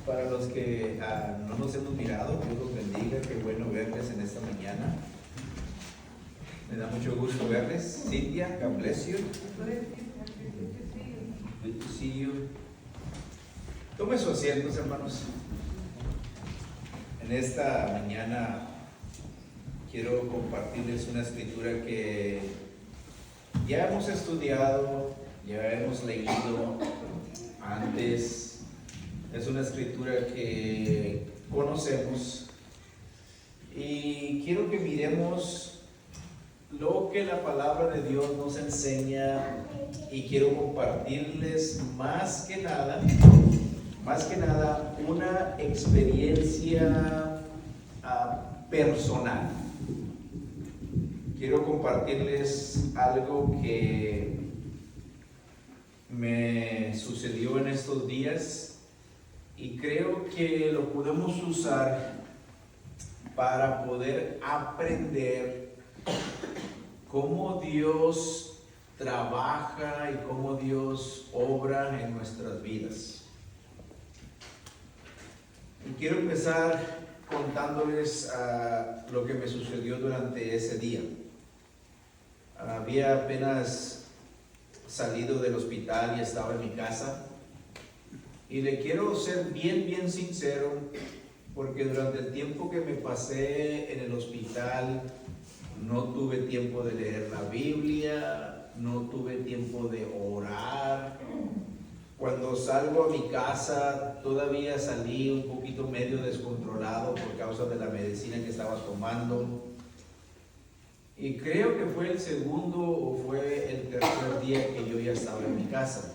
Para los que no nos hemos mirado, Dios los bendiga, qué bueno verles en esta mañana. Me da mucho gusto verles. Cintia, God bless you. Good to see you. Tomen sus asientos, hermanos. En esta mañana quiero compartirles una escritura que ya hemos estudiado, ya hemos leído antes. Es una escritura que conocemos y quiero que miremos lo que la palabra de Dios nos enseña y quiero compartirles más que nada una experiencia personal. Quiero compartirles algo que me sucedió en estos días y creo que lo podemos usar para poder aprender cómo Dios trabaja y cómo Dios obra en nuestras vidas. Y quiero empezar contándoles lo que me sucedió durante ese día. Había apenas salido del hospital y estaba en mi casa. Y le quiero ser bien sincero, porque durante el tiempo que me pasé en el hospital, no tuve tiempo de leer la Biblia, no tuve tiempo de orar. Cuando salgo a mi casa, todavía salí un poquito medio descontrolado por causa de la medicina que estaba tomando. Y creo que fue el segundo o fue el tercer día que yo ya estaba en mi casa.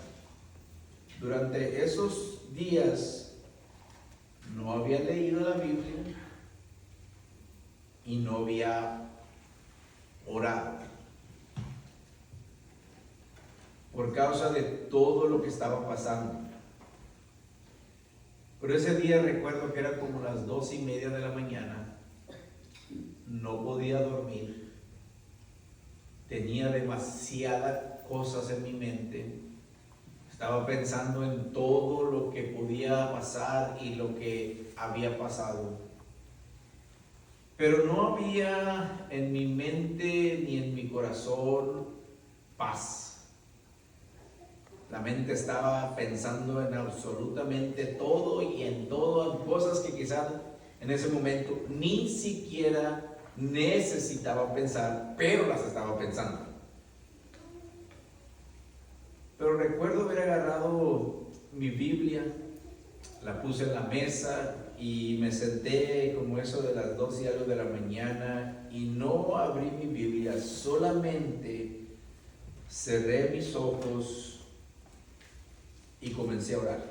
Durante esos días no había leído la Biblia y no había orado por causa de todo lo que estaba pasando. Pero ese día recuerdo que era como las 2:30 de la mañana, no podía dormir, tenía demasiadas cosas en mi mente. Estaba pensando en todo lo que podía pasar y lo que había pasado. Pero no había en mi mente ni en mi corazón paz. La mente estaba pensando en absolutamente todo y en todas cosas que quizás en ese momento ni siquiera necesitaba pensar, pero las estaba pensando. Pero recuerdo haber agarrado mi Biblia, la puse en la mesa y me senté como eso de las 2 y algo de la mañana y no abrí mi Biblia, solamente cerré mis ojos y comencé a orar.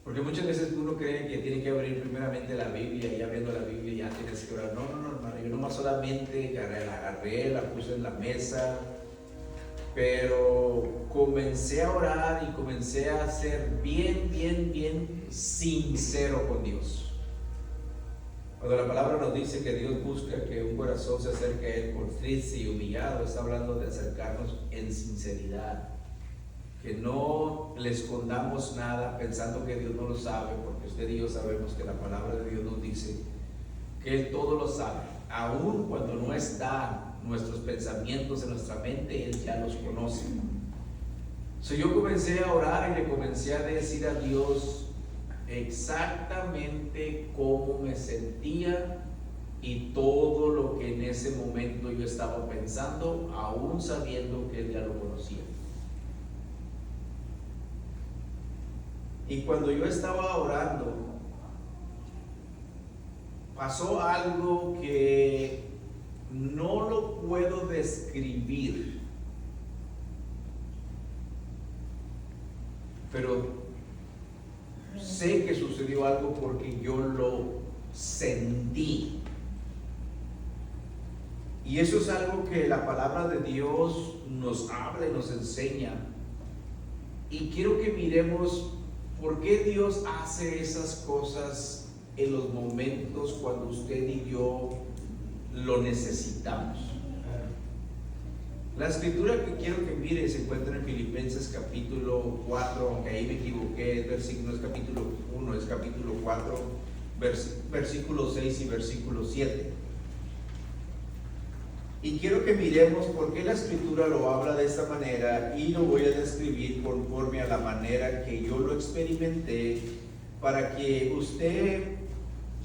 Porque muchas veces uno cree que tiene que abrir primeramente la Biblia y ya viendo la Biblia ya tienes que orar. No, hermano, yo nomás solamente la agarré, la puse en la mesa, pero comencé a orar y comencé a ser bien sincero con Dios. Cuando la palabra nos dice que Dios busca que un corazón se acerque a Él por triste y humillado, está hablando de acercarnos en sinceridad. Que no le escondamos nada pensando que Dios no lo sabe, porque usted y yo sabemos que la palabra de Dios nos dice que Él todo lo sabe. Aun cuando no están nuestros pensamientos en nuestra mente, Él ya los conoce. Yo comencé a orar y le comencé a decir a Dios exactamente cómo me sentía y todo lo que en ese momento yo estaba pensando, aún sabiendo que Él ya lo conocía. Y cuando yo estaba orando, pasó algo que no lo puedo describir, pero sé que sucedió algo porque yo lo sentí. Y eso es algo que la palabra de Dios nos habla y nos enseña. Y quiero que miremos por qué Dios hace esas cosas en los momentos cuando usted y yo lo necesitamos. La escritura que quiero que mire se encuentra en Filipenses capítulo capítulo 4, aunque ahí me equivoqué, no es capítulo 1, es capítulo 4, versículo 6 y versículo 7. Y quiero que miremos por qué la Escritura lo habla de esta manera, y lo voy a describir conforme a la manera que yo lo experimenté, para que usted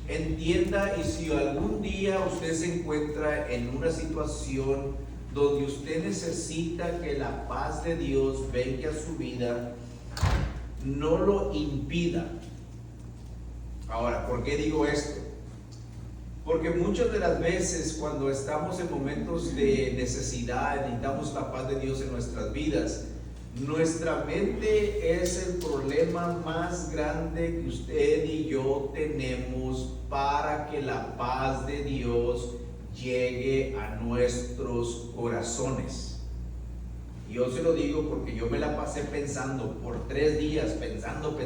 entienda. Y si algún día usted se encuentra en una situación donde usted necesita que la paz de Dios venga a su vida, no lo impida. Ahora, ¿por qué digo esto? Porque muchas de las veces cuando estamos en momentos de necesidad, necesitamos la paz de Dios en nuestras vidas, nuestra mente es el problema más grande que usted y yo tenemos para que la paz de Dios llegue a nuestros corazones. Yo se lo digo porque yo me la pasé pensando por 3 días, pensando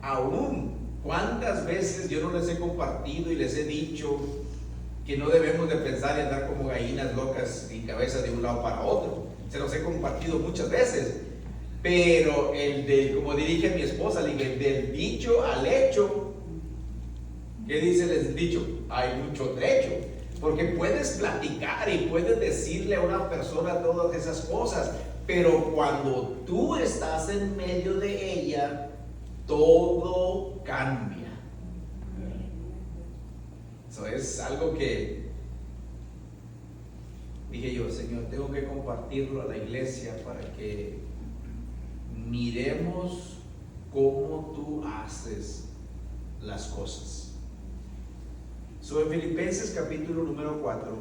aún cuántas veces yo no les he compartido y les he dicho que no debemos de pensar y andar como gallinas locas y cabeza de un lado para otro. Se los he compartido muchas veces, pero como dirige mi esposa, del dicho al hecho, ¿qué dice el dicho? Hay mucho trecho, porque puedes platicar y puedes decirle a una persona todas esas cosas, pero cuando tú estás en medio de ella, todo cambia. Eso es algo que dije yo, Señor, tengo que compartirlo a la iglesia para que miremos cómo tú haces las cosas. En Filipenses capítulo número 4,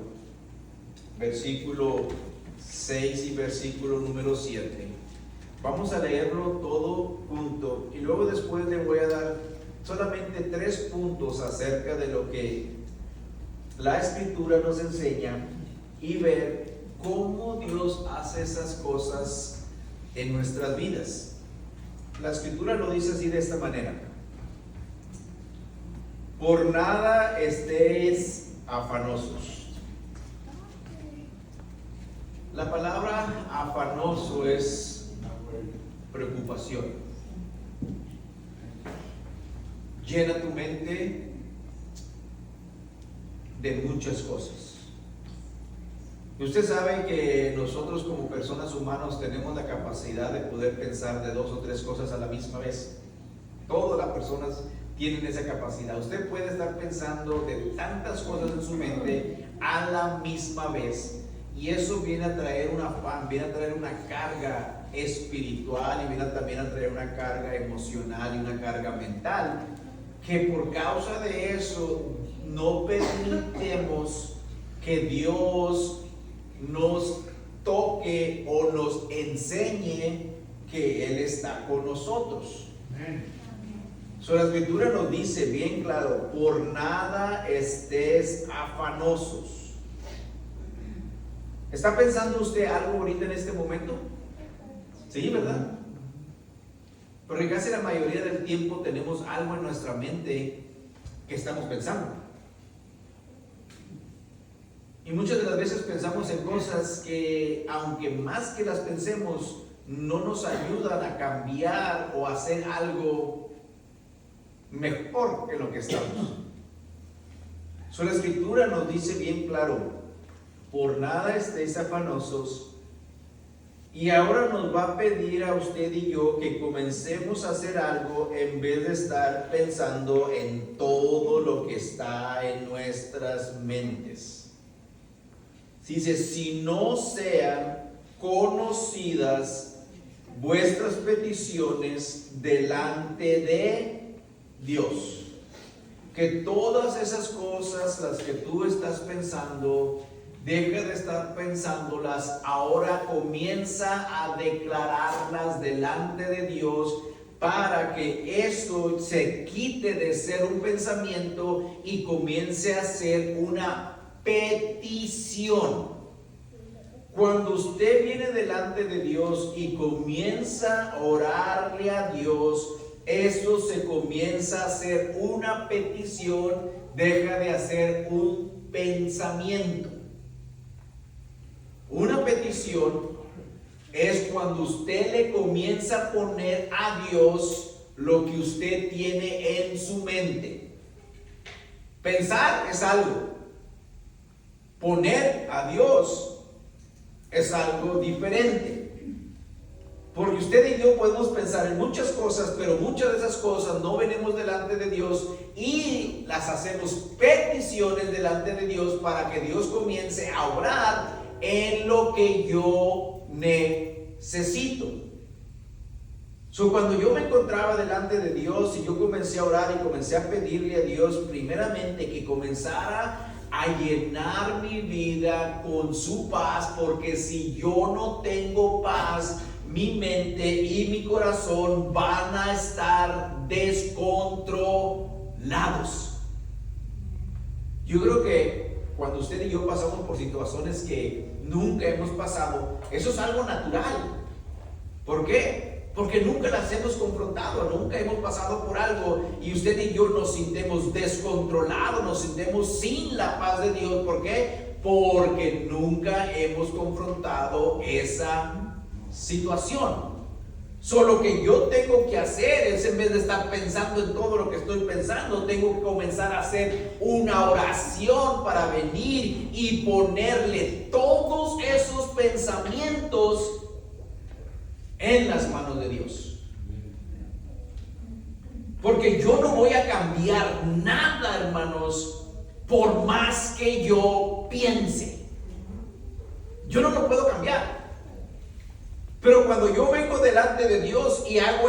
versículo 6 y versículo número 7. Vamos a leerlo todo junto y luego después le voy a dar solamente 3 puntos acerca de lo que la Escritura nos enseña y ver cómo Dios hace esas cosas en nuestras vidas. La Escritura lo dice así, de esta manera: por nada estéis afanosos. La palabra afanoso es preocupación. Llena tu mente de muchas cosas. Y usted sabe que nosotros como personas humanas tenemos la capacidad de poder pensar de 2 o 3 cosas a la misma vez. Todas las personas tienen esa capacidad. Usted puede estar pensando de tantas cosas en su mente a la misma vez, y eso viene a traer un afán, viene a traer una carga espiritual y viene también a traer una carga emocional y una carga mental, que por causa de eso no permitemos que Dios nos toque o nos enseñe que Él está con nosotros. La Escritura nos dice bien claro: por nada estés afanosos. ¿Está pensando usted algo ahorita en este momento? Sí, ¿verdad? Porque casi la mayoría del tiempo tenemos algo en nuestra mente que estamos pensando. Y muchas de las veces pensamos en cosas que, aunque más que las pensemos, no nos ayudan a cambiar o a hacer algo mejor que lo que estamos. La Escritura nos dice bien claro: por nada estéis afanosos. Y ahora nos va a pedir a usted y yo que comencemos a hacer algo en vez de estar pensando en todo lo que está en nuestras mentes. Dice: si no sean conocidas vuestras peticiones delante de Dios. Que todas esas cosas, las que tú estás pensando, deja de estar pensándolas, ahora comienza a declararlas delante de Dios, para que eso se quite de ser un pensamiento y comience a ser una petición. Cuando usted viene delante de Dios y comienza a orarle a Dios, eso se comienza a hacer una petición, deja de hacer un pensamiento. Una petición es cuando usted le comienza a poner a Dios lo que usted tiene en su mente. Pensar es algo, poner a Dios es algo diferente. Porque usted y yo podemos pensar en muchas cosas, pero muchas de esas cosas no venimos delante de Dios y las hacemos peticiones delante de Dios para que Dios comience a obrar en lo que yo necesito. Cuando yo me encontraba delante de Dios y yo comencé a orar y comencé a pedirle a Dios primeramente que comenzara a llenar mi vida con su paz, porque si yo no tengo paz, mi mente y mi corazón van a estar descontrolados. Yo creo que cuando usted y yo pasamos por situaciones que nunca hemos pasado, eso es algo natural. ¿Por qué? Porque nunca las hemos confrontado, nunca hemos pasado por algo y usted y yo nos sintemos descontrolados, nos sintemos sin la paz de Dios. ¿Por qué? Porque nunca hemos confrontado esa situación. Lo que yo tengo que hacer es, en vez de estar pensando en todo lo que estoy pensando, tengo que comenzar a hacer una oración para venir y ponerle todos esos pensamientos en las manos de Dios. Porque yo no voy a cambiar nada, hermanos, por más que yo piense. Yo no lo puedo cambiar. Pero cuando yo vengo delante de Dios y hago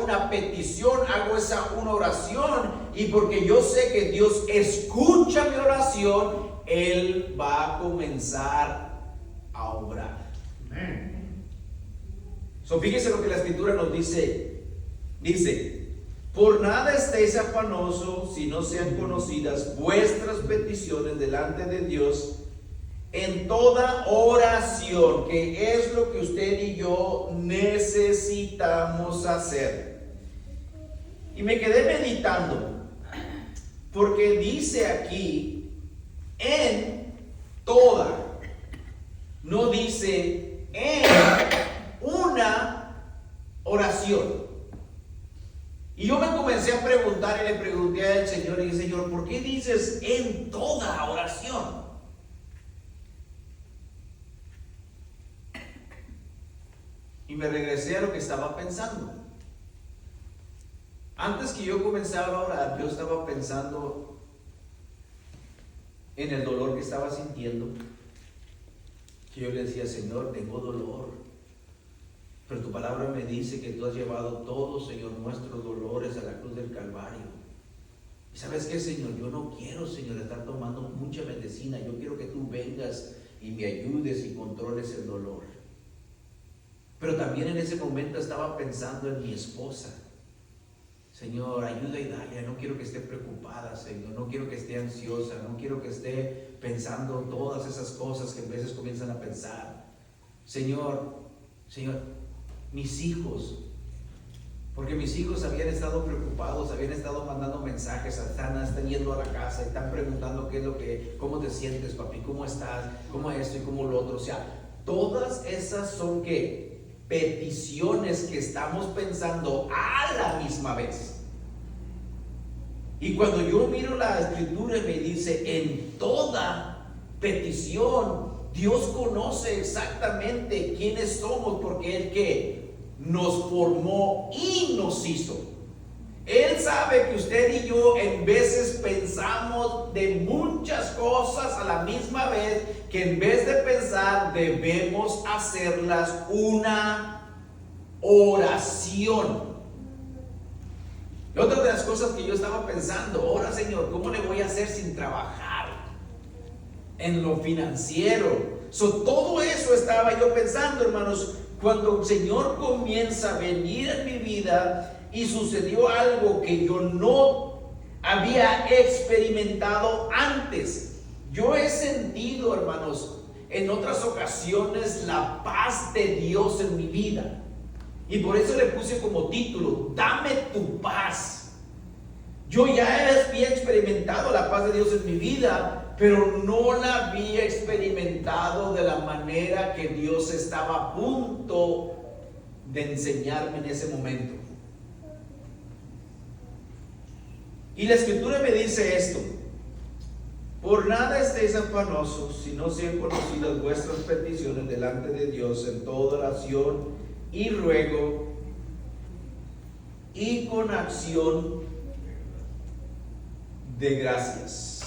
una petición, hago una oración, y porque yo sé que Dios escucha mi oración, Él va a comenzar a obrar. Fíjese lo que la Escritura nos dice. Dice: por nada estéis afanosos, si no sean conocidas vuestras peticiones delante de Dios en toda oración, que es lo que usted y yo necesitamos hacer. Y me quedé meditando, porque dice aquí en toda, no dice en una oración. Y yo me comencé a preguntar y le pregunté al Señor y dije: Señor, ¿por qué dices en toda oración? Y me regresé a lo que estaba pensando. Antes que yo comenzara a orar, yo estaba pensando en el dolor que estaba sintiendo. Que yo le decía: Señor, tengo dolor, pero tu palabra me dice que tú has llevado todos, Señor, nuestros dolores a la cruz del Calvario. Y ¿sabes qué, Señor? Yo no quiero, Señor, estar tomando mucha medicina. Yo quiero que tú vengas y me ayudes y controles el dolor. Pero también en ese momento estaba pensando en mi esposa. Señor, ayuda a Idalia, no quiero que esté preocupada, Señor, no quiero que esté ansiosa, no quiero que esté pensando todas esas cosas que a veces comienzan a pensar. Señor, mis hijos, porque mis hijos habían estado preocupados, habían estado mandando mensajes, están yendo a la casa, están preguntando cómo te sientes, papi, cómo estás, cómo esto y cómo lo otro. O sea, todas esas son ¿qué? Peticiones que estamos pensando a la misma vez. Y cuando yo miro la Escritura y me dice en toda petición, Dios conoce exactamente quiénes somos, porque Él que nos formó y nos hizo. Él sabe que usted y yo en veces pensamos de muchas cosas a la misma vez, que en vez de pensar debemos hacerlas una oración. Y otra de las cosas que yo estaba pensando: ahora, Señor, ¿cómo le voy a hacer sin trabajar en lo financiero? Todo eso estaba yo pensando, hermanos, cuando el Señor comienza a venir en mi vida. Y sucedió algo que yo no había experimentado antes. Yo he sentido, hermanos, en otras ocasiones la paz de Dios en mi vida. Y por eso le puse como título: dame tu paz. Yo ya había experimentado la paz de Dios en mi vida, pero no la había experimentado de la manera que Dios estaba a punto de enseñarme en ese momento. Y la Escritura me dice esto: por nada estéis afanosos, si no sean conocidas vuestras peticiones delante de Dios en toda oración y ruego y con acción de gracias.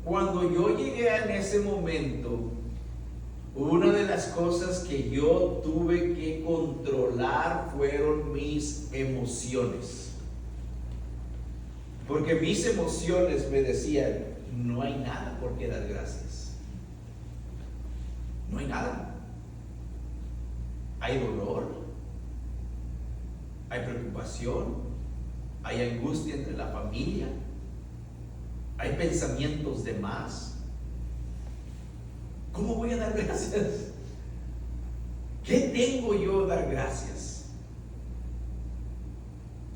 Cuando yo llegué en ese momento, una de las cosas que yo tuve que controlar fueron mis emociones. Porque mis emociones me decían: no hay nada por qué dar gracias. No hay nada. Hay dolor, hay preocupación, hay angustia entre la familia, hay pensamientos de más. ¿Cómo voy a dar gracias? ¿Qué tengo yo a dar gracias?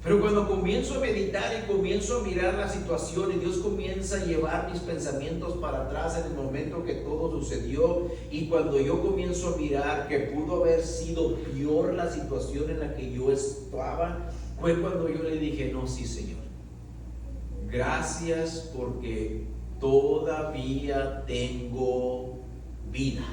Pero cuando comienzo a meditar y comienzo a mirar la situación, y Dios comienza a llevar mis pensamientos para atrás en el momento que todo sucedió, y cuando yo comienzo a mirar que pudo haber sido peor la situación en la que yo estaba, fue cuando yo le dije: no, sí, Señor, gracias porque todavía tengo vida.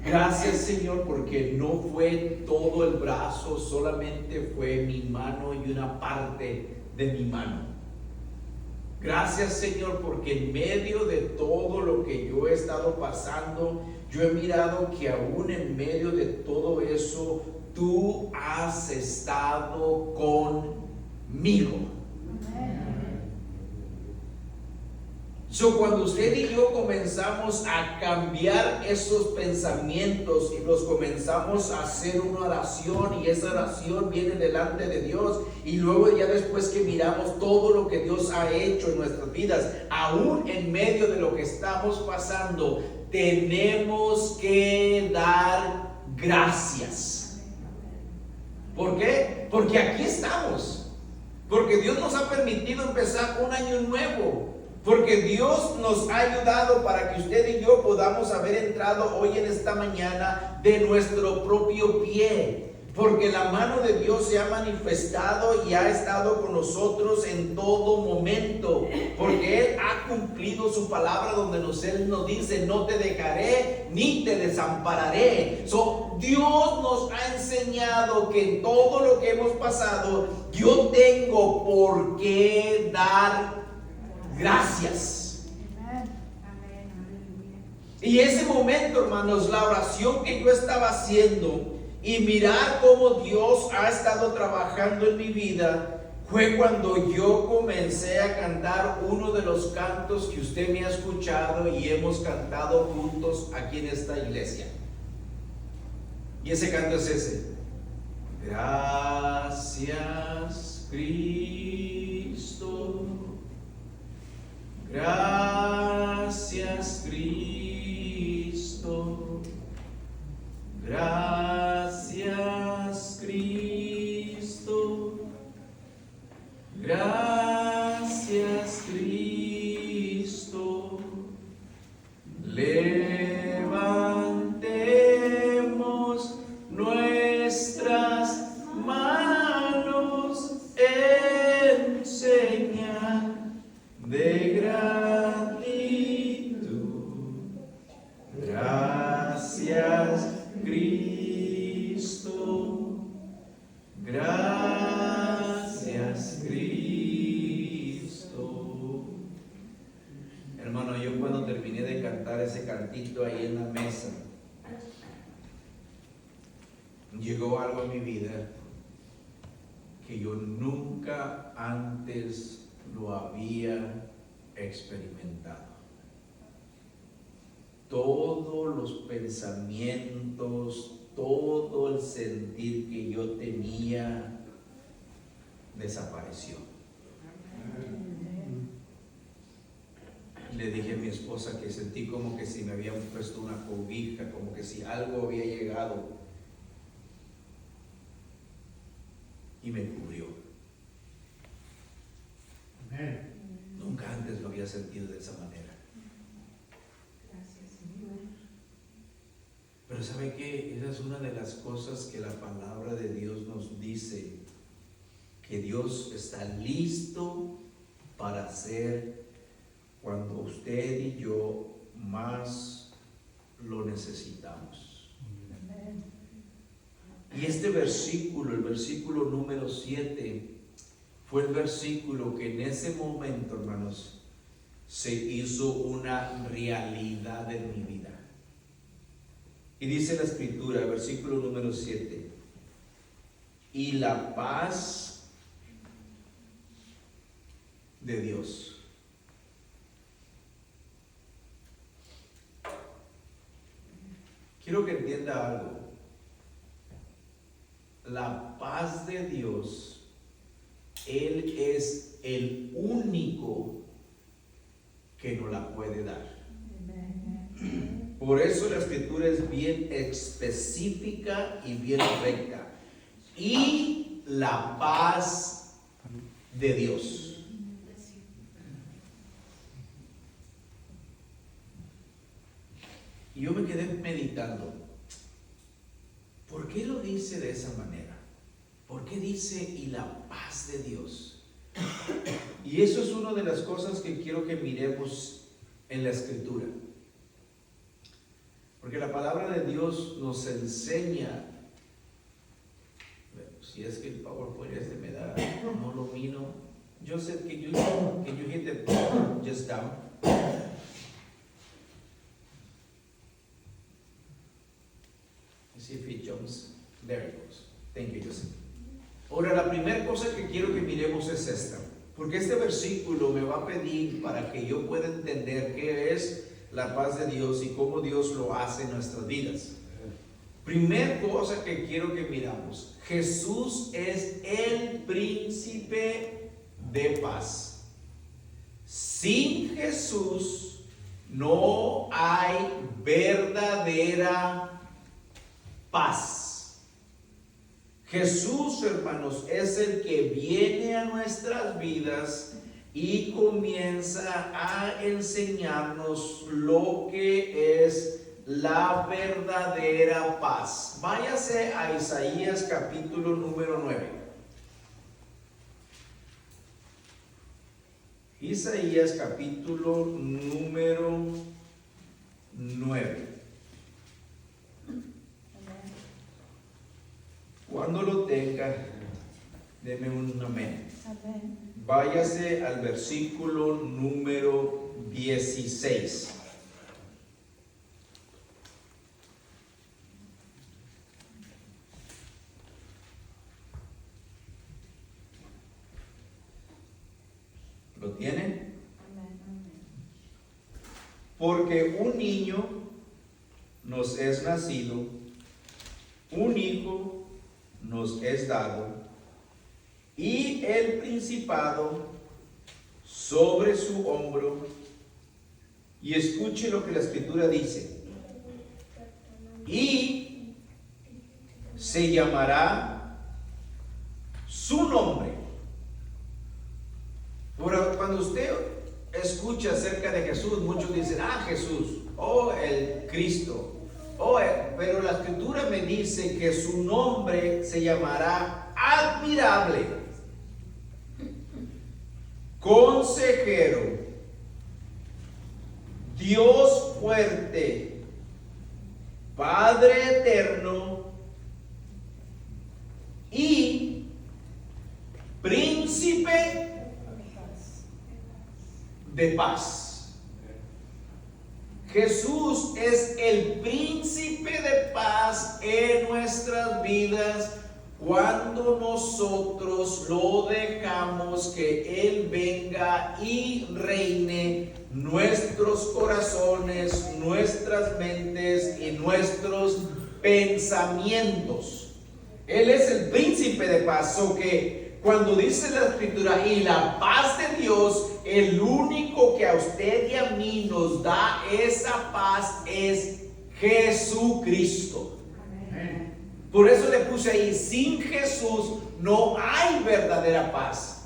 Gracias, Señor, porque no fue todo el brazo, solamente fue mi mano y una parte de mi mano. Gracias, Señor, porque en medio de todo lo que yo he estado pasando, yo he mirado que aún en medio de todo eso, tú has estado conmigo. Cuando usted y yo comenzamos a cambiar esos pensamientos y los comenzamos a hacer una oración, y esa oración viene delante de Dios, y luego ya después que miramos todo lo que Dios ha hecho en nuestras vidas, aún en medio de lo que estamos pasando, tenemos que dar gracias. ¿Por qué? Porque aquí estamos, porque Dios nos ha permitido empezar un año nuevo. Porque Dios nos ha ayudado para que usted y yo podamos haber entrado hoy en esta mañana de nuestro propio pie. Porque la mano de Dios se ha manifestado y ha estado con nosotros en todo momento. Porque Él ha cumplido su palabra donde Él nos dice: no te dejaré ni te desampararé. Dios nos ha enseñado que en todo lo que hemos pasado, yo tengo por qué dar gracias. Y ese momento, hermanos, la oración que yo estaba haciendo y mirar cómo Dios ha estado trabajando en mi vida, fue cuando yo comencé a cantar uno de los cantos que usted me ha escuchado y hemos cantado juntos aquí en esta iglesia. Y ese canto es ese: gracias, Cristo. Gracias, Cristo. Gracias, Cristo. Gracias, Cristo. Levantemos nuestras manos en señal de gratitud. Gracias, Cristo. Gracias, Cristo. Hermano, yo cuando terminé de cantar ese cantito ahí en la mesa, llegó algo a mi vida que yo nunca antes lo había experimentado. Todos los pensamientos, todo el sentir que yo tenía desapareció. Le dije a mi esposa que sentí como que si me habían puesto una cobija, como que si algo había llegado y me cubrió. nunca antes lo había sentido de esa manera. Gracias, Señor. Pero ¿sabe qué? Esa es una de las cosas que la palabra de Dios nos dice, que Dios está listo para hacer cuando usted y yo más lo necesitamos. Amén. Y este versículo, el versículo número 7, fue el versículo que en ese momento, hermanos, se hizo una realidad en mi vida. Y dice la escritura, el versículo número 7, y la paz de Dios. Quiero que entienda algo. La paz de Dios, Él es el único que nos la puede dar. Amén. Por eso la escritura es bien específica y bien recta. Y la paz de Dios. Y yo me quedé meditando. ¿Por qué lo dice de esa manera? ¿Por qué dice y la paz de Dios? Y eso es una de las cosas que quiero que miremos en la escritura. Porque la palabra de Dios nos enseña. Si es que el PowerPoint me da, no lo miro. Joseph, can you hit the button just down? See if it jumps. There it goes. Thank you, Joseph. Ahora, la primera cosa que quiero que miremos es esta. Porque este versículo me va a pedir para que yo pueda entender qué es la paz de Dios y cómo Dios lo hace en nuestras vidas. Primera cosa que quiero que miramos. Jesús es el príncipe de paz. Sin Jesús no hay verdadera paz. Jesús, hermanos, es el que viene a nuestras vidas y comienza a enseñarnos lo que es la verdadera paz. Váyase a Isaías capítulo número 9. Isaías capítulo número 9. Cuando lo tenga, deme un amén. Amén. Váyase al versículo número 16. ¿Lo tienen? Amén. Porque un niño nos es nacido, un hijo nos es dado, y el principado sobre su hombro. Y escuche lo que la escritura dice. Y se llamará su nombre. Ahora, cuando usted escucha acerca de Jesús, muchos dicen, Jesús, el Cristo. Pero la escritura me dice que su nombre se llamará admirable, consejero, Dios fuerte, Padre eterno y príncipe de paz. Jesús es el príncipe de paz en nuestras vidas cuando nosotros lo dejamos que Él venga y reine nuestros corazones, nuestras mentes y nuestros pensamientos. Él es el príncipe de paz, o que cuando dice la escritura y la paz de Dios, el único que a usted y a mí nos da esa paz es Jesucristo. Amén. Por eso le puse ahí, sin Jesús no hay verdadera paz.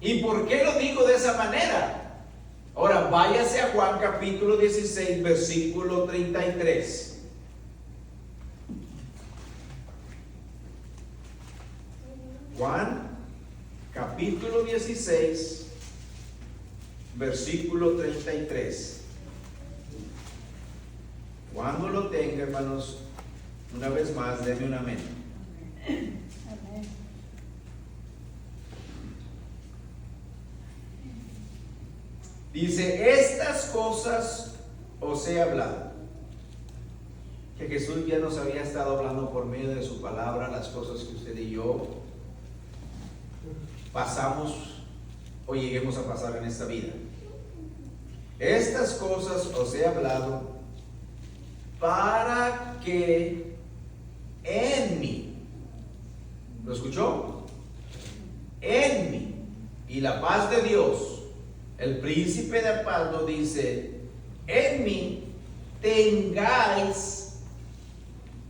¿Y por qué lo digo de esa manera? Ahora váyase a Juan capítulo 16, versículo 33. Juan capítulo 16, versículo 33. Cuando lo tenga, hermanos, una vez más, denme un amén. Amén. Dice, estas cosas os he hablado. Que Jesús ya nos había estado hablando por medio de su palabra las cosas que usted y yo pasamos o lleguemos a pasar en esta vida. Estas cosas os he hablado para que en mí, ¿lo escuchó? En mí, y la paz de Dios, el príncipe de paz lo dice, en mí tengáis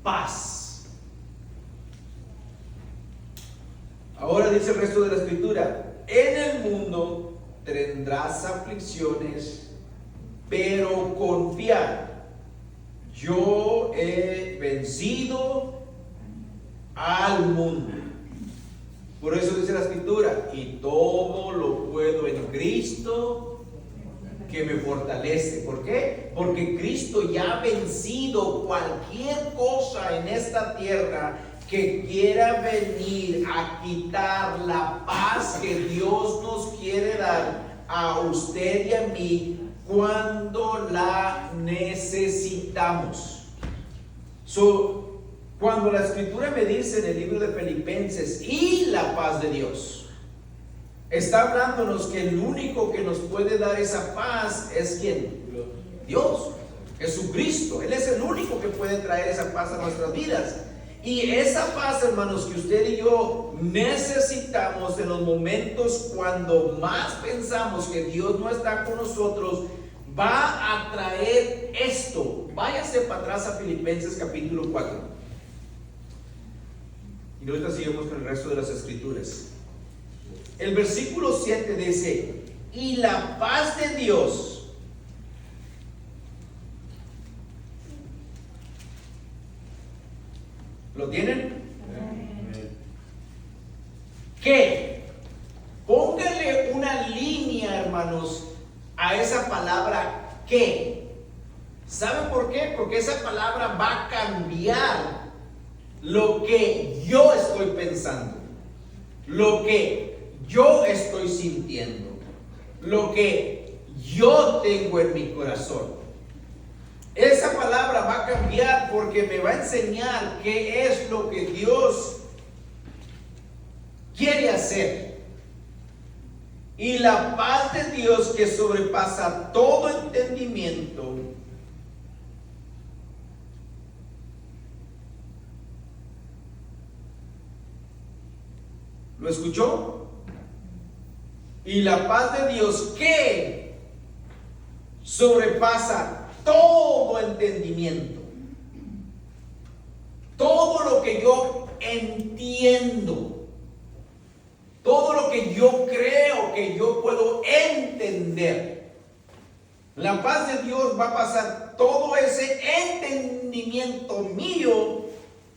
paz. Ahora dice el resto de la escritura, en el mundo tendrás aflicciones, pero confiad, yo he vencido al mundo. Por eso dice la escritura, y todo lo puedo en Cristo que me fortalece. ¿Por qué? Porque Cristo ya ha vencido cualquier cosa en esta tierra que quiera venir a quitar la paz que Dios nos quiere dar a usted y a mí cuando la necesitamos. Cuando la escritura me dice en el libro de Filipenses, y la paz de Dios, está hablándonos que el único que nos puede dar esa paz es ¿quién? Dios, Jesucristo. Él es el único que puede traer esa paz a nuestras vidas. Y esa paz, hermanos, que usted y yo necesitamos en los momentos cuando más pensamos que Dios no está con nosotros, va a traer esto. Váyase para atrás a Filipenses capítulo 4. Y ahorita seguimos con el resto de las escrituras. El versículo 7 dice, y la paz de Dios ¿lo tienen? ¿Qué? Póngale una línea, hermanos, a esa palabra ¿qué? ¿Sabe por qué? Porque esa palabra va a cambiar lo que yo estoy pensando, lo que yo estoy sintiendo, lo que yo tengo en mi corazón. Esa palabra va a cambiar porque me va a enseñar qué es lo que Dios quiere hacer. Y la paz de Dios que sobrepasa todo entendimiento ¿lo escuchó? Y la paz de Dios que sobrepasa todo entendimiento, todo lo que yo entiendo, todo lo que yo creo que yo puedo entender. La paz de Dios va a pasar todo ese entendimiento mío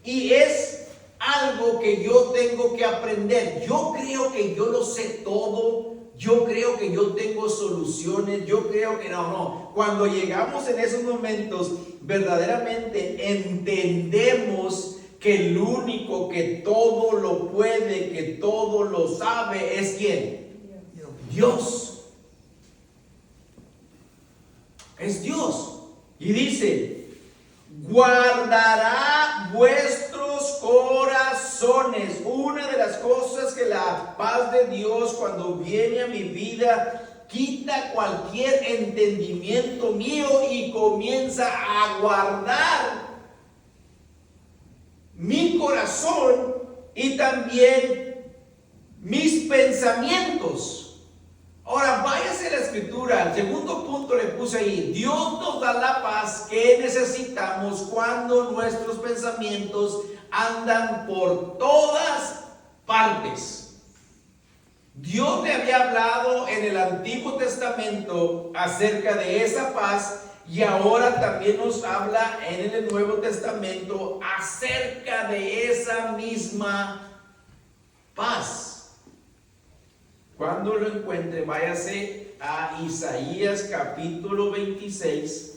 y es algo que yo tengo que aprender. Yo creo que yo lo sé todo. Yo creo que yo tengo soluciones. Yo creo que no. Cuando llegamos en esos momentos, verdaderamente entendemos que el único que todo lo puede, que todo lo sabe, es ¿quién? Dios. Es Dios. Y dice, guardará vuestros corazones. Una de las cosas que la paz de Dios cuando viene a mi vida quita cualquier entendimiento mío y comienza a guardar mi corazón y también mis pensamientos. Ahora váyase a la escritura. El segundo punto le puse ahí. Dios nos da la paz que necesitamos cuando nuestros pensamientos andan por todas partes. Dios le había hablado en el Antiguo Testamento acerca de esa paz y ahora también nos habla en el Nuevo Testamento acerca de esa misma paz. Cuando lo encuentre, váyase a Isaías capítulo 26.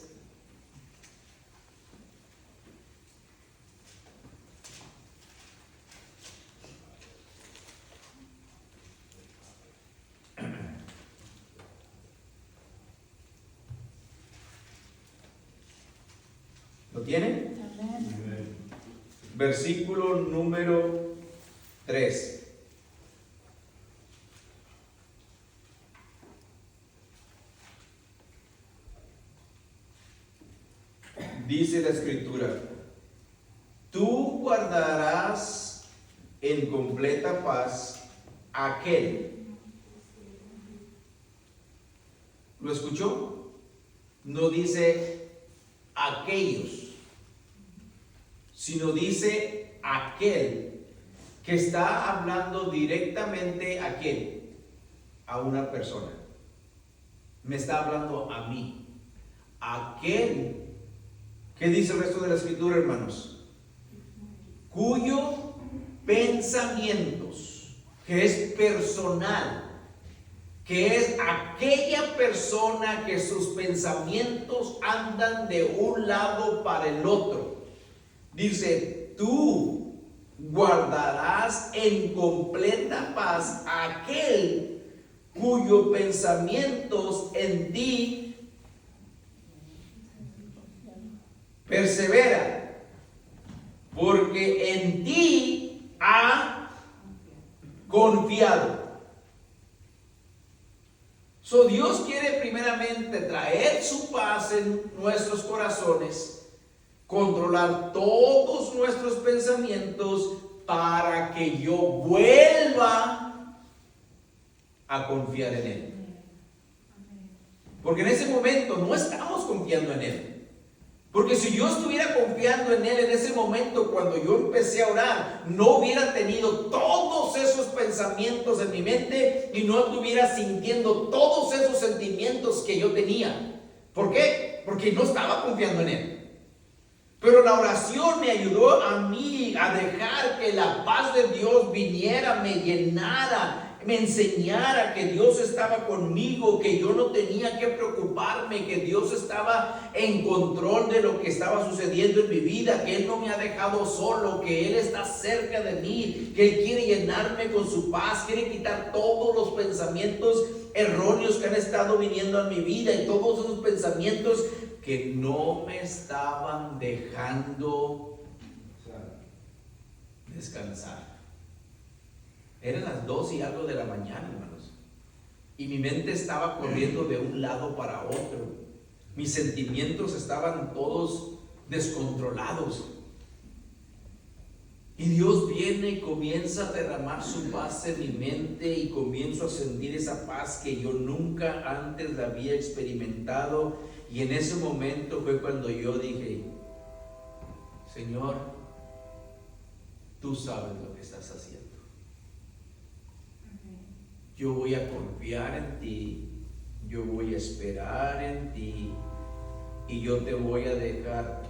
¿Lo tienen? Amén. Versículo número 3. Dice la Escritura: tú guardarás en completa paz aquel. ¿Lo escuchó? No dice aquellos, sino dice aquel, que está hablando directamente a quién, a una persona. Me está hablando a mí. Aquel, ¿qué dice el resto de la Escritura, hermanos? Cuyo pensamientos, que es personal, que es aquella persona que sus pensamientos andan de un lado para el otro. Dice, tú guardarás en completa paz a aquel cuyos pensamientos en ti persevera, porque en ti ha confiado. So, Dios quiere primeramente traer su paz en nuestros corazones, controlar todos nuestros pensamientos para que yo vuelva a confiar en Él. Porque en ese momento no estamos confiando en Él. Porque si yo estuviera confiando en Él en ese momento, cuando yo empecé a orar, no hubiera tenido todos esos pensamientos en mi mente y no estuviera sintiendo todos esos sentimientos que yo tenía. ¿Por qué? Porque no estaba confiando en Él. Pero la oración me ayudó a mí a dejar que la paz de Dios viniera, me llenara, me enseñara que Dios estaba conmigo, que yo no tenía que preocuparme, que Dios estaba en control de lo que estaba sucediendo en mi vida, que Él no me ha dejado solo, que Él está cerca de mí, que Él quiere llenarme con su paz, quiere quitar todos los pensamientos erróneos que han estado viniendo a mi vida y todos esos pensamientos que no me estaban dejando descansar. Eran las 2 y algo de la mañana, hermanos, y mi mente estaba corriendo de un lado para otro. Mis sentimientos estaban todos descontrolados. Y Dios viene y comienza a derramar su paz en mi mente y comienzo a sentir esa paz que yo nunca antes la había experimentado. Y en ese momento fue cuando yo dije: Señor, tú sabes lo que estás haciendo. Yo voy a confiar en ti, yo voy a esperar en ti y yo te voy a dejar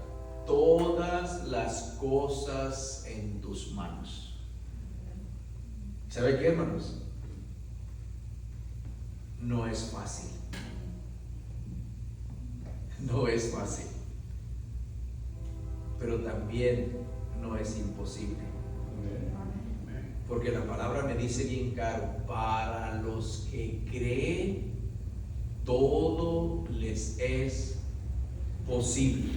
todas las cosas en tus manos. ¿Sabe qué, hermanos? No es fácil. No es fácil. Pero también no es imposible. Porque la palabra me dice bien claro: para los que creen, todo les es posible.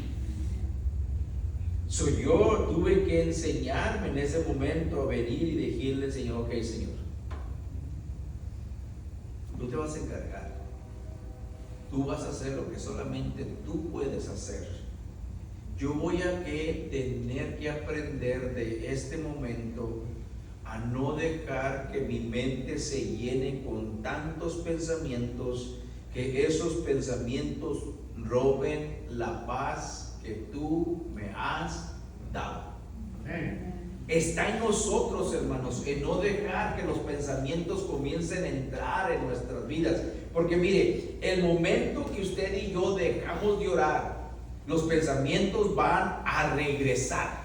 Yo tuve que enseñarme en ese momento a venir y decirle al Señor: ok, Señor, tú te vas a encargar. Tú vas a hacer lo que solamente tú puedes hacer. Yo voy a tener que aprender de este momento a no dejar que mi mente se llene con tantos pensamientos, que esos pensamientos roben la paz que tú me has dado. está en nosotros, hermanos, en no dejar que los pensamientos comiencen a entrar en nuestras vidas. Porque mire, el momento que usted y yo dejamos de orar, los pensamientos van a regresar.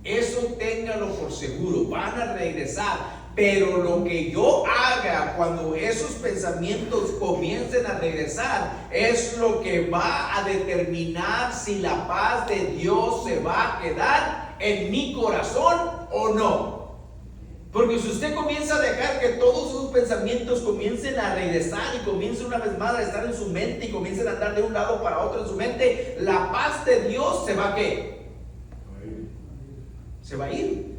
Eso téngalo por seguro, van a regresar. Pero lo que yo haga cuando esos pensamientos comiencen a regresar es lo que va a determinar si la paz de Dios se va a quedar en mi corazón o no. Porque si usted comienza a dejar que todos esos pensamientos comiencen a regresar y comiencen una vez más a estar en su mente y comiencen a andar de un lado para otro en su mente, la paz de Dios se va a ¿qué? Se va a ir.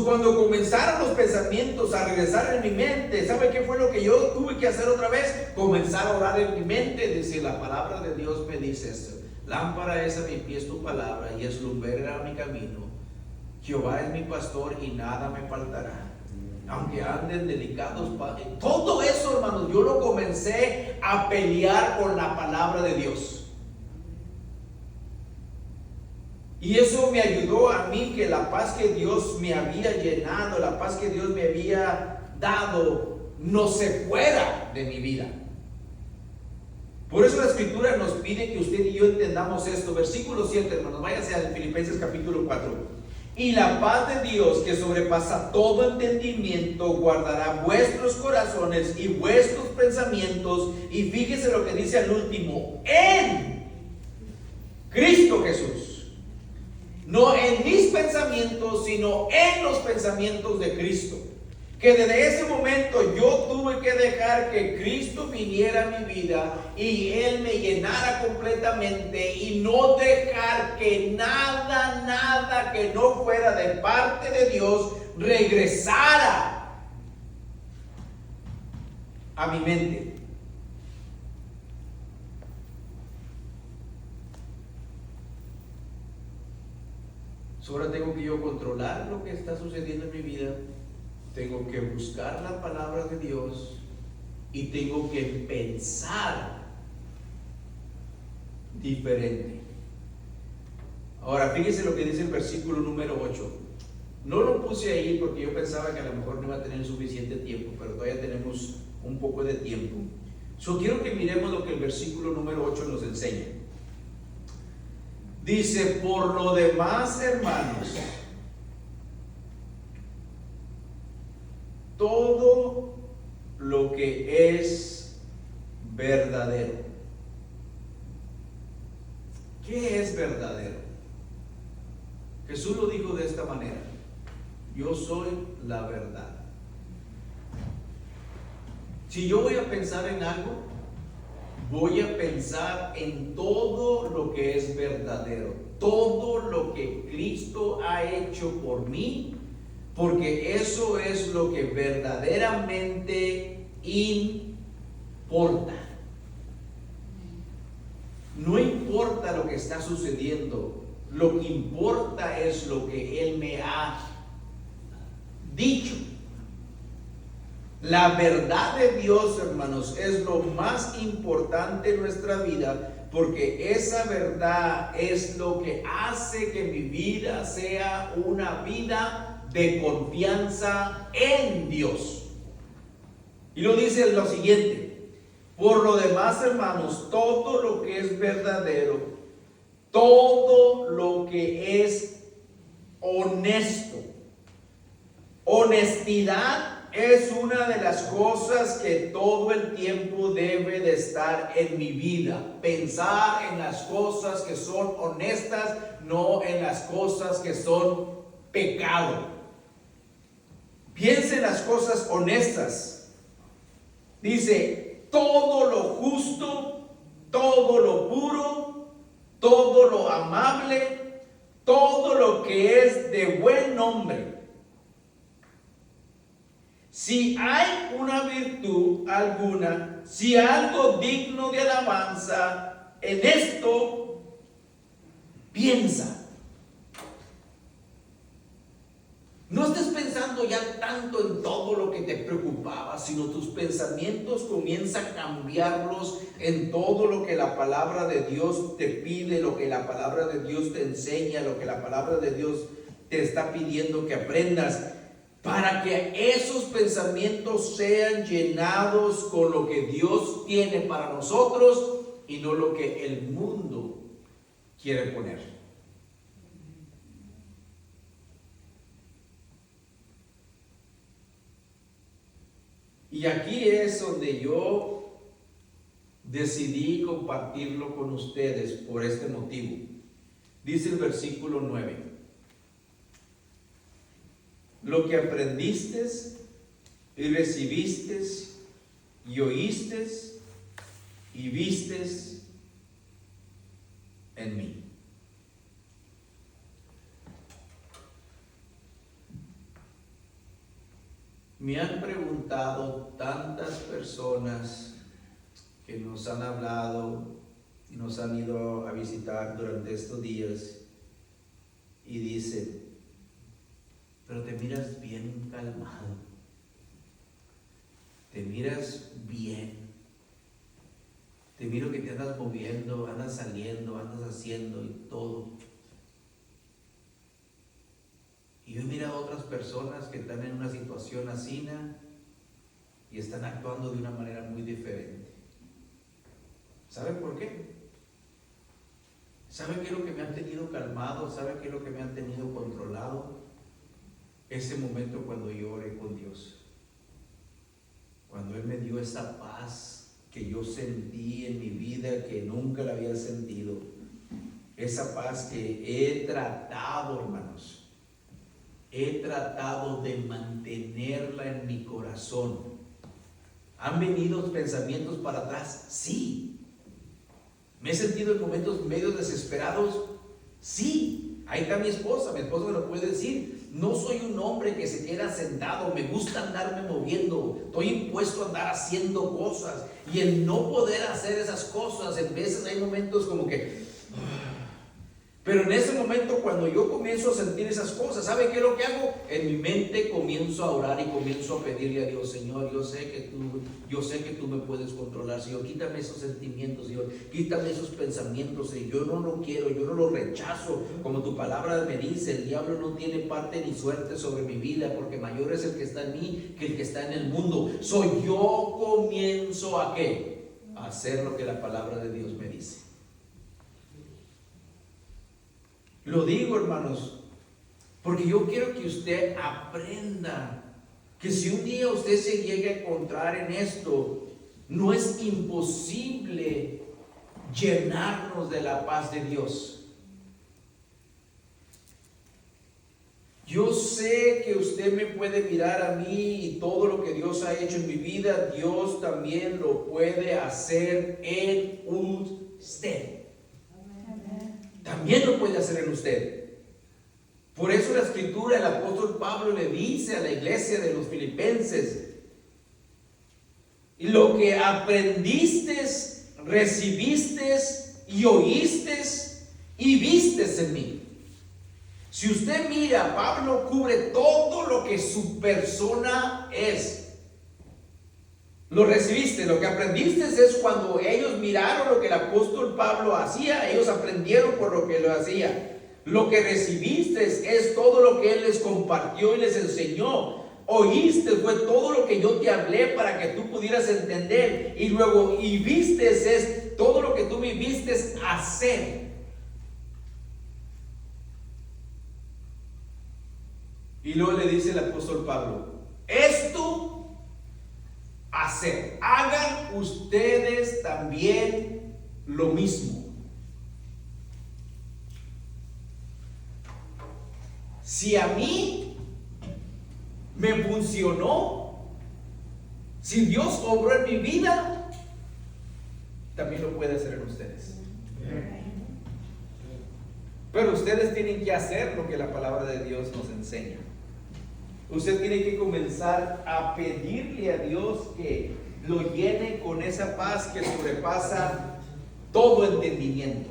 Cuando comenzaron los pensamientos a regresar en mi mente, ¿sabe qué fue lo que yo tuve que hacer otra vez? Comenzar a orar en mi mente, decir, la palabra de Dios me dice esto. Lámpara es a mi pies tu palabra y es lumbrera a mi camino. Jehová es mi pastor y nada me faltará. Aunque anden delicados, todo eso, hermanos, yo lo comencé a pelear con la palabra de Dios. Y eso me ayudó a mí que la paz que Dios me había llenado, la paz que Dios me había dado, no se fuera de mi vida. Por eso la Escritura nos pide que usted y yo entendamos esto. Versículo 7, hermanos, váyase a Filipenses capítulo 4. Y la paz de Dios, que sobrepasa todo entendimiento, guardará vuestros corazones y vuestros pensamientos. Y fíjese lo que dice al último, en Cristo Jesús. No en mis pensamientos, sino en los pensamientos de Cristo. Que desde ese momento yo tuve que dejar que Cristo viniera a mi vida y Él me llenara completamente y no dejar que nada que no fuera de parte de Dios regresara a mi mente. Ahora tengo que yo controlar lo que está sucediendo en mi vida. Tengo que buscar la palabra de Dios y tengo que pensar diferente. Ahora fíjese lo que dice el versículo número 8. No lo puse ahí porque yo pensaba que a lo mejor no iba a tener suficiente tiempo, pero todavía tenemos un poco de tiempo. Quiero que miremos lo que el versículo número 8 nos enseña. Dice, por lo demás, hermanos, todo lo que es verdadero. ¿Qué es verdadero? Jesús lo dijo de esta manera: yo soy la verdad. Si yo voy a pensar en algo, voy a pensar en todo lo que es verdadero, todo lo que Cristo ha hecho por mí, porque eso es lo que verdaderamente importa. No importa lo que está sucediendo, lo que importa es lo que Él me ha dicho. La verdad de Dios, hermanos, es lo más importante en nuestra vida, porque esa verdad es lo que hace que mi vida sea una vida de confianza en Dios. Y lo dice lo siguiente: por lo demás, hermanos, todo lo que es verdadero, todo lo que es honesto. Honestidad es una de las cosas que todo el tiempo debe de estar en mi vida. Pensar en las cosas que son honestas, no en las cosas que son pecado. Piense en las cosas honestas. Dice, todo lo justo, todo lo puro, todo lo amable, todo lo que es de buen nombre. Si hay una virtud alguna, si algo digno de alabanza, en esto piensa. No estés pensando ya tanto en todo lo que te preocupaba, sino tus pensamientos comienza a cambiarlos en todo lo que la palabra de Dios te pide, lo que la palabra de Dios te enseña, lo que la palabra de Dios te está pidiendo que aprendas, para que esos pensamientos sean llenados con lo que Dios tiene para nosotros y no lo que el mundo quiere poner. Y aquí es donde yo decidí compartirlo con ustedes por este motivo. Dice el versículo 9: lo que aprendiste y recibiste y oíste y vistes en mí. Me han preguntado tantas personas que nos han hablado y nos han ido a visitar durante estos días y dicen: pero te miras bien calmado, te miras bien, te miro que te andas moviendo, andas saliendo, andas haciendo y todo. Y yo he mirado a otras personas que están en una situación así y están actuando de una manera muy diferente. ¿Saben por qué? ¿Saben qué es lo que me han tenido calmado? ¿Saben qué es lo que me han tenido controlado? Ese momento cuando yo oré con Dios, cuando Él me dio esa paz que yo sentí en mi vida, que nunca la había sentido, esa paz que he tratado, hermanos, he tratado de mantenerla en mi corazón. ¿Han venido pensamientos para atrás? Sí. ¿Me he sentido en momentos medio desesperados? Sí. Ahí está mi esposa me lo puede decir. No soy un hombre que se queda sentado, me gusta andarme moviendo, estoy impuesto a andar haciendo cosas. Y el no poder hacer esas cosas, en veces hay momentos como que... Pero en ese momento, cuando yo comienzo a sentir esas cosas, ¿sabe qué es lo que hago? En mi mente comienzo a orar y comienzo a pedirle a Dios: Señor, yo sé que tú me puedes controlar, Señor, quítame esos sentimientos, Señor, quítame esos pensamientos, Señor, yo no lo quiero, yo no lo rechazo, como tu palabra me dice, el diablo no tiene parte ni suerte sobre mi vida, porque mayor es el que está en mí que el que está en el mundo. Yo comienzo a ¿qué? A hacer lo que la palabra de Dios me dice. Lo digo, hermanos, porque yo quiero que usted aprenda que si un día usted se llega a encontrar en esto, no es imposible llenarnos de la paz de Dios. Yo sé que usted me puede mirar a mí y todo lo que Dios ha hecho en mi vida, Dios también lo puede hacer en usted. También lo puede hacer en usted. Por eso la escritura, el apóstol Pablo le dice a la iglesia de los filipenses: lo que aprendiste, recibiste y oíste y vistes en mí. Si usted mira, Pablo cubre todo lo que su persona es. Lo recibiste, lo que aprendiste es cuando ellos miraron lo que el apóstol Pablo hacía, ellos aprendieron por lo que lo hacía. Lo que recibiste es todo lo que él les compartió y les enseñó. Oíste fue todo lo que yo te hablé para que tú pudieras entender. Y luego, y vistes es todo lo que tú me vistes hacer. Y luego le dice el apóstol Pablo: esto hacer, hagan ustedes también lo mismo. Si a mí me funcionó, si Dios obró en mi vida, también lo puede hacer en ustedes. Pero ustedes tienen que hacer lo que la palabra de Dios nos enseña. Usted tiene que comenzar a pedirle a Dios que lo llene con esa paz que sobrepasa todo entendimiento.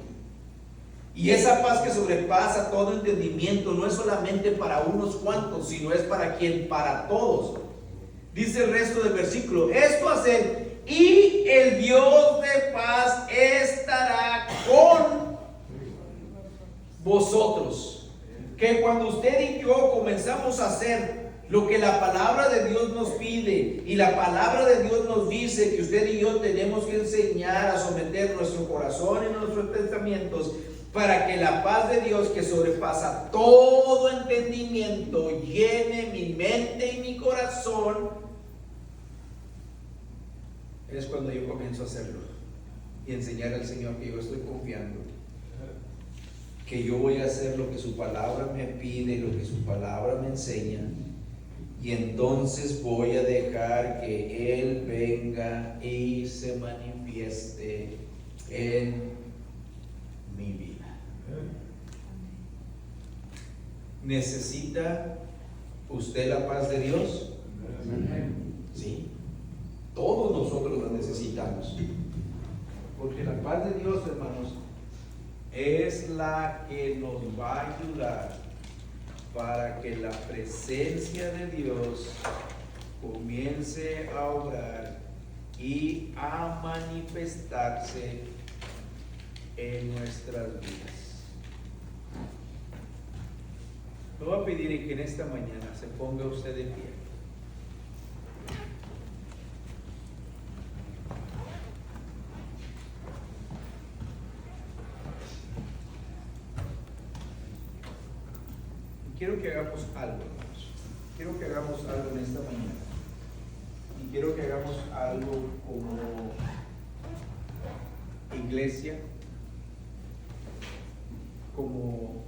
Y esa paz que sobrepasa todo entendimiento no es solamente para unos cuantos, sino es para quien, para todos. Dice el resto del versículo, esto hacer, y el Dios de paz estará con vosotros. Que cuando usted y yo comenzamos a hacer lo que la palabra de Dios nos pide, y la palabra de Dios nos dice que usted y yo tenemos que enseñar a someter nuestro corazón y nuestros pensamientos, para que la paz de Dios, que sobrepasa todo entendimiento, llene mi mente y mi corazón, es cuando yo comienzo a hacerlo y enseñar al Señor que yo estoy confiando, que yo voy a hacer lo que su palabra me pide, lo que su palabra me enseña, y entonces voy a dejar que Él venga y se manifieste en mi vida. ¿Necesita usted la paz de Dios? Sí. Todos nosotros la necesitamos. Porque la paz de Dios, hermanos, es la que nos va a ayudar para que la presencia de Dios comience a obrar y a manifestarse en nuestras vidas. Le voy a pedir que en esta mañana se ponga usted de pie. Quiero que hagamos algo, hermanos. Quiero que hagamos algo en esta mañana. Y quiero que hagamos algo como iglesia, como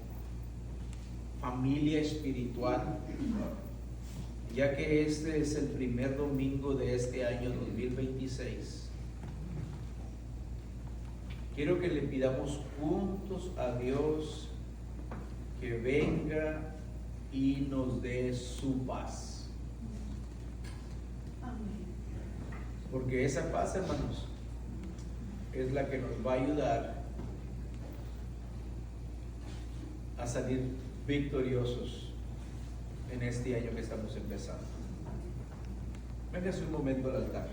familia espiritual, ya que este es el primer domingo de este año 2026. Quiero que le pidamos juntos a Dios que venga y nos dé su paz. Porque esa paz, hermanos, es la que nos va a ayudar a salir victoriosos en este año que estamos empezando. Véngase un momento al altar.